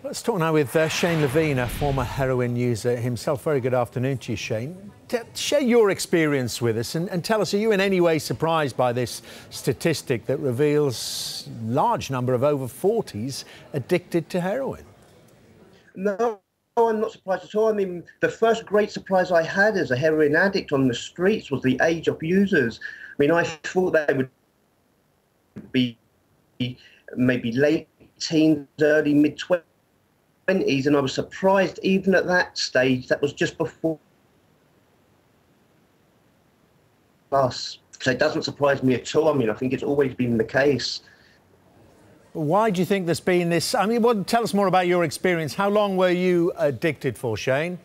Let's talk now with Shane Levene, a former heroin user himself. Very good afternoon to you, Shane. Share your experience with us and tell us, are you in any way surprised by this statistic that reveals a large number of over 40s addicted to heroin? No, I'm not surprised at all. I mean, the first great surprise I had as a heroin addict on the streets was the age of users. I mean, I thought they would be maybe late teens, early mid-20s, and I was surprised even at that stage. That was just before us. So it doesn't surprise me at all. I mean, I think it's always been the case. Why do you think there's been this? I mean, tell us more about your experience. How long were you addicted for, Shane?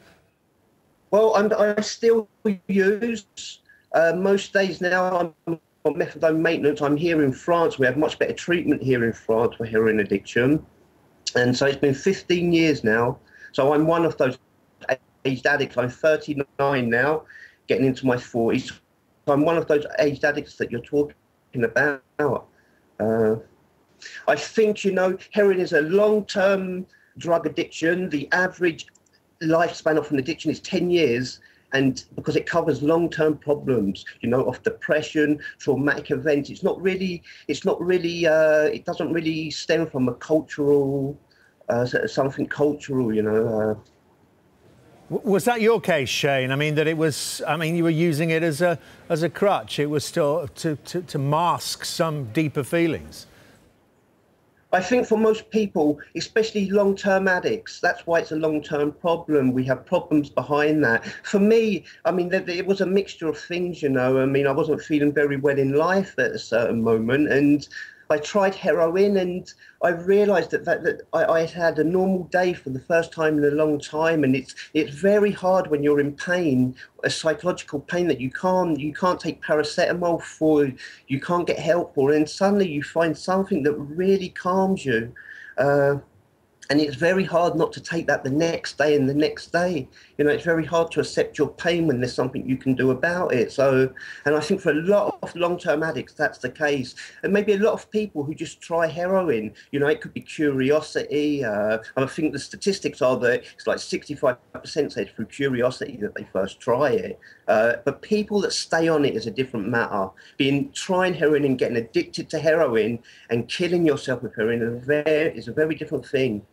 Well, I still use. Most days now I'm on methadone maintenance. I'm here in France. We have much better treatment here in France for heroin addiction. And so it's been 15 years now. So I'm one of those aged addicts. I'm 39 now, getting into my 40s. So I'm one of those aged addicts that you're talking about. I think, you know, heroin is a long-term drug addiction. The average lifespan of an addiction is 10 years. And because it covers long-term problems, you know, of depression, traumatic events, it doesn't really stem from a cultural, something cultural, you know. Was that your case, Shane? I mean, that it was, I mean, you were using it as a crutch. It was still to mask some deeper feelings. I think for most people, especially long-term addicts, that's why it's a long-term problem. We have problems behind that. For me, I mean, it was a mixture of things, you know. I mean, I wasn't feeling very well in life at a certain moment, and I tried heroin, and I realised that I had a normal day for the first time in a long time, and it's very hard when you're in pain, a psychological pain that you can't take paracetamol for, you can't get help for, and suddenly you find something that really calms you. And it's very hard not to take that the next day and the next day. You know, it's very hard to accept your pain when there's something you can do about it. So, and I think for a lot of long-term addicts, that's the case. And maybe a lot of people who just try heroin, you know, it could be curiosity. And I think the statistics are that it's like 65% say it's through curiosity that they first try it. But people that stay on it is a different matter. Trying heroin and getting addicted to heroin and killing yourself with heroin is a very different thing.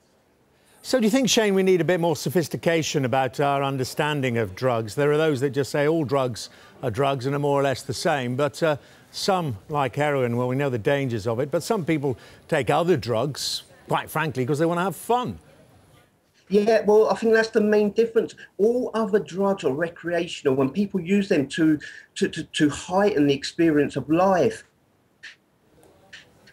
So do you think, Shane, we need a bit more sophistication about our understanding of drugs? There are those that just say all drugs are drugs and are more or less the same, but some, like heroin, well, we know the dangers of it, but some people take other drugs, quite frankly, because they want to have fun. Yeah, well, I think that's the main difference. All other drugs are recreational when people use them to heighten the experience of life.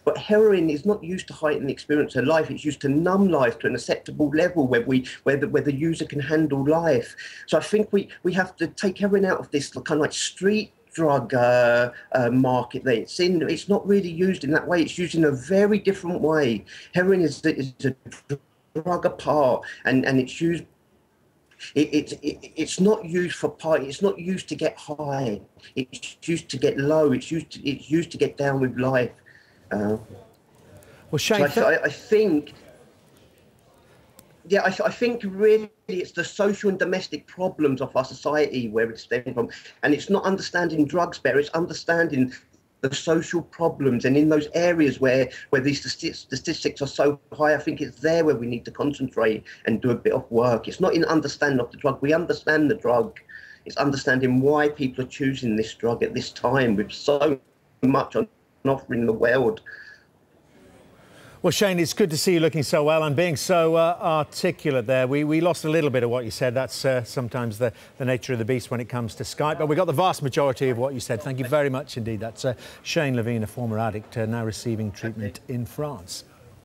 But heroin is not used to heighten the experience of life. It's used to numb life to an acceptable level where the user can handle life. So I think we have to take heroin out of this kind of like street drug market that it's in. It's not really used in that way. It's used in a very different way. Heroin is a drug apart, and it's used. It's not used for party. It's not used to get high. It's used to get low. It's used to get down with life. Well, Shane, so I think really it's the social and domestic problems of our society where it's stemming from, and it's not understanding drugs better. It's understanding the social problems, and in those areas where these statistics are so high, I think it's there where we need to concentrate and do a bit of work. It's not in understanding of the drug. We understand the drug. It's understanding why people are choosing this drug at this time with so much on offer in the world. Well, Shane, it's good to see you looking so well and being so articulate there. We lost a little bit of what you said. That's sometimes the nature of the beast when it comes to Skype, but we got the vast majority of what you said. Thank you very much indeed. That's Shane Levene, a former addict, now receiving treatment in France.